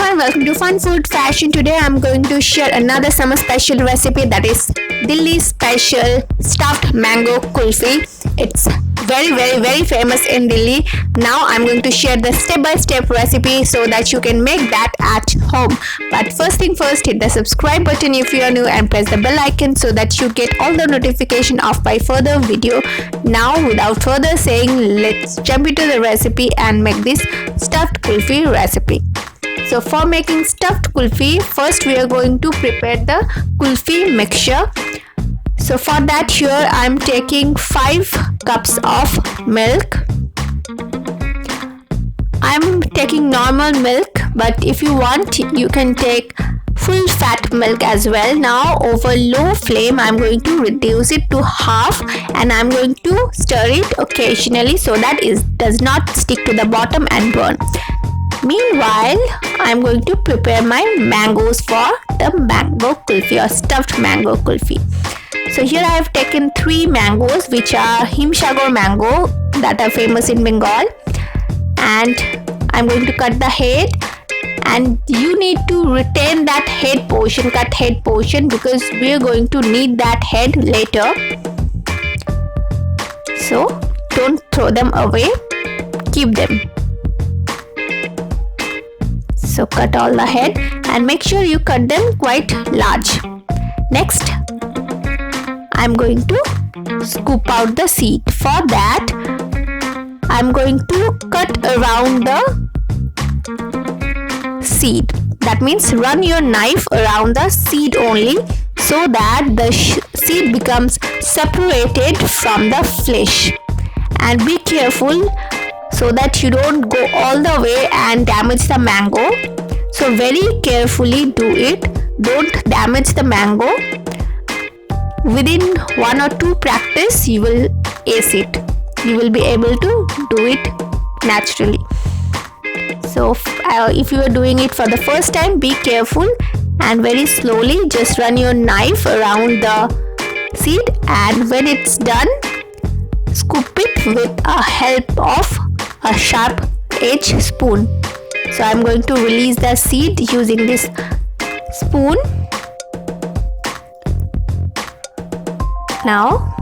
everyone, welcome to Fun Food Fashion. Today I'm going to share another summer special recipe, that is Delhi special stuffed mango kulfi. It's very famous in Delhi. Now I'm going to share the step-by-step recipe so that you can make that at home. But first thing first, hit the subscribe button if you are new and press the bell icon so that you get all the notification of my further video. Now without further saying, let's jump into the recipe and make this stuffed kulfi recipe. So for making stuffed kulfi, first we are going to prepare the kulfi mixture. So for that, here I am taking 5 cups of milk. I am taking normal milk, but if you want, you can take full fat milk as well. Now over low flame, I am going to reduce it to half and I am going to stir it occasionally so that it does not stick to the bottom and burn. Meanwhile, I am going to prepare my mangoes for the mango kulfi or stuffed mango kulfi. So here I have taken 3 mangoes which are Himsagar mango that are famous in Bengal, and I am going to cut the head, and you need to retain that head portion, cut head portion, because we are going to need that head later. So don't throw them away, keep them. So cut all the head and make sure you cut them quite large. Next, I'm going to scoop out the seed. For that, I'm going to cut around the seed. That means run your knife around the seed only so that the seed becomes separated from the flesh. And be careful so that you don't go all the way and damage the mango. So very carefully do it. Don't damage the mango. Within 1 or 2 practice, you will ace it. You will be able to do it naturally. So if you are doing it for the first time, be careful and very slowly just run your knife around the seed, and when it's done, scoop it with a help of a sharp edge spoon. So I'm going to release the seed using this spoon. Now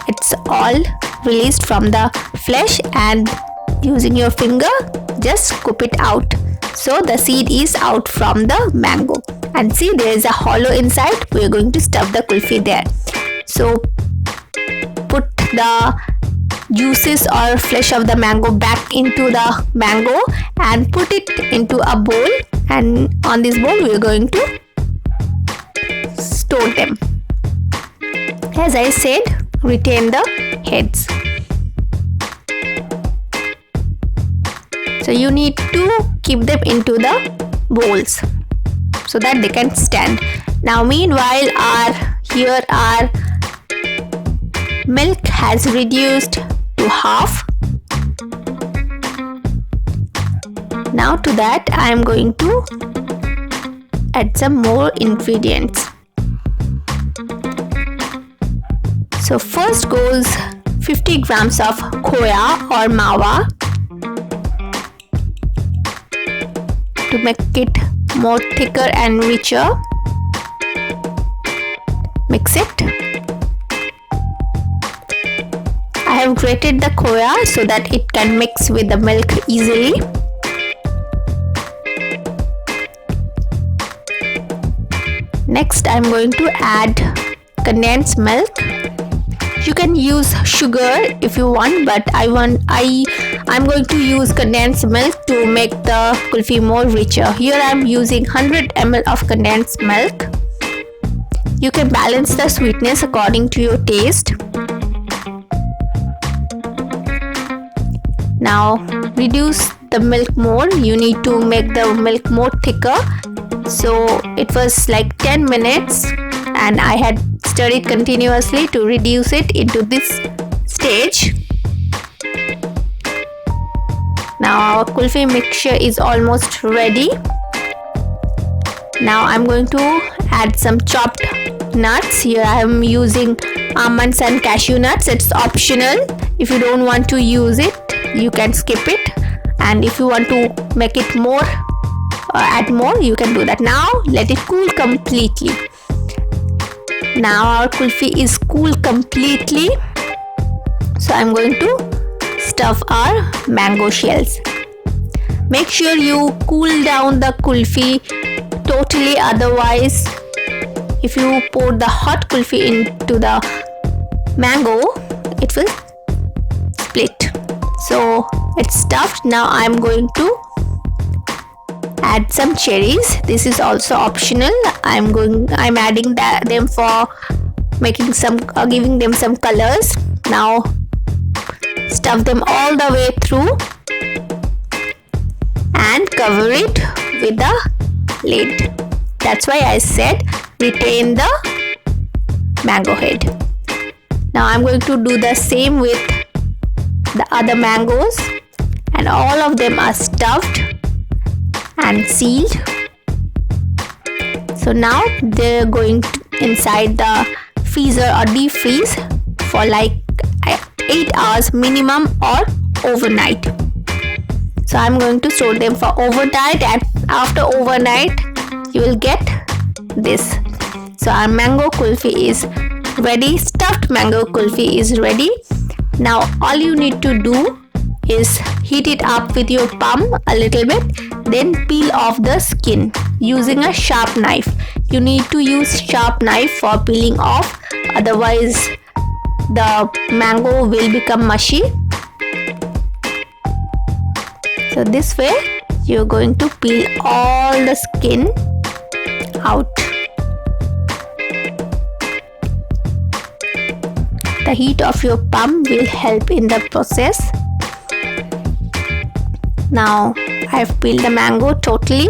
it's all released from the flesh, and using your finger just scoop it out. So the seed is out from the mango, and see, there is a hollow inside. We are going to stuff the kulfi there. So put the juices or flesh of the mango back into the mango and put it into a bowl, and on this bowl we are going to store them. As I said, retain the heads. So you need to keep them into the bowls so that they can stand. Now meanwhile, our milk has reduced to half. Now to that, I am going to add some more ingredients. So first goes 50 grams of khoya or mawa to make it more thicker and richer. Mix it. I have grated the khoya so that it can mix with the milk easily. Next, I am going to add condensed milk. You can use sugar if you want, but I'm going to use condensed milk to make the kulfi more richer. Here I am using 100 ml of condensed milk. You can balance the sweetness according to your taste. Now reduce the milk more. You need to make the milk more thicker. So it was like 10 minutes and I had stirred it continuously to reduce it into this stage. Now our kulfi mixture is almost ready. Now I'm going to add some chopped nuts. Here I am using almonds and cashew nuts. It's optional. If you don't want to use it, you can skip it. And if you want to make it more add more, you can do that. Now let it cool completely. Now our kulfi is cool completely, so I'm going to stuff our mango shells. Make sure you cool down the kulfi totally, otherwise if you pour the hot kulfi into the mango, it will split. So it's stuffed. Now I'm going to add some cherries. This is also optional. I'm adding them for making some giving them some colors. Now stuff them all the way through and cover it with the lid. That's why I said retain the mango head. Now I'm going to do the same with the other mangoes, and all of them are stuffed and sealed. So now they're going inside the freezer or deep freeze for like 8 hours minimum or overnight. So I'm going to store them for overnight, and after overnight you will get this. So our mango kulfi is ready. Stuffed mango kulfi is ready. Now all you need to do is heat it up with your palm a little bit, then peel off the skin using a sharp knife. You need to use sharp knife for peeling off, otherwise the mango will become mushy. So this way you're going to peel all the skin out. The heat of your palm will help in the process. Now I have peeled the mango totally.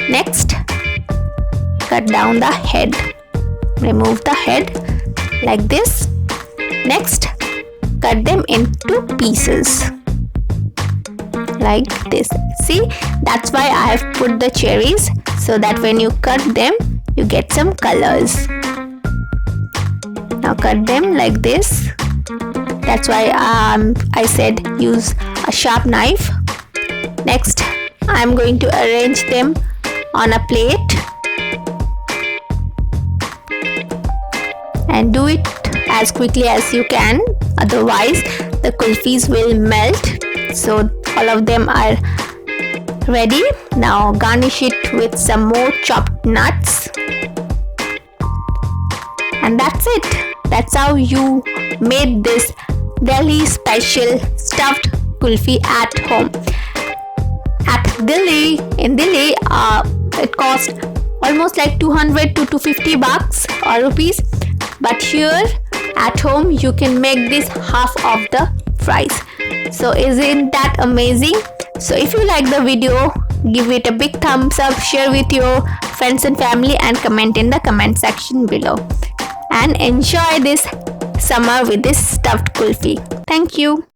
Next, cut down the head. Remove the head like this. Next, cut them into pieces like this. See, that's why I have put the cherries, so that when you cut them you get some colors. Now cut them like this. That's why I said use a sharp knife. Next, I'm going to arrange them on a plate and do it as quickly as you can, otherwise the kulfis will melt. So all of them are ready. Now garnish it with some more chopped nuts, and that's it. That's how you made this Delhi special stuffed kulfi at home. In Delhi, it cost almost like 200 to 250 bucks or rupees, but here at home you can make this half of the price. So isn't that amazing? So if you like the video, give it a big thumbs up, share with your friends and family, and comment in the comment section below. And enjoy this summer with this stuffed kulfi. Thank you.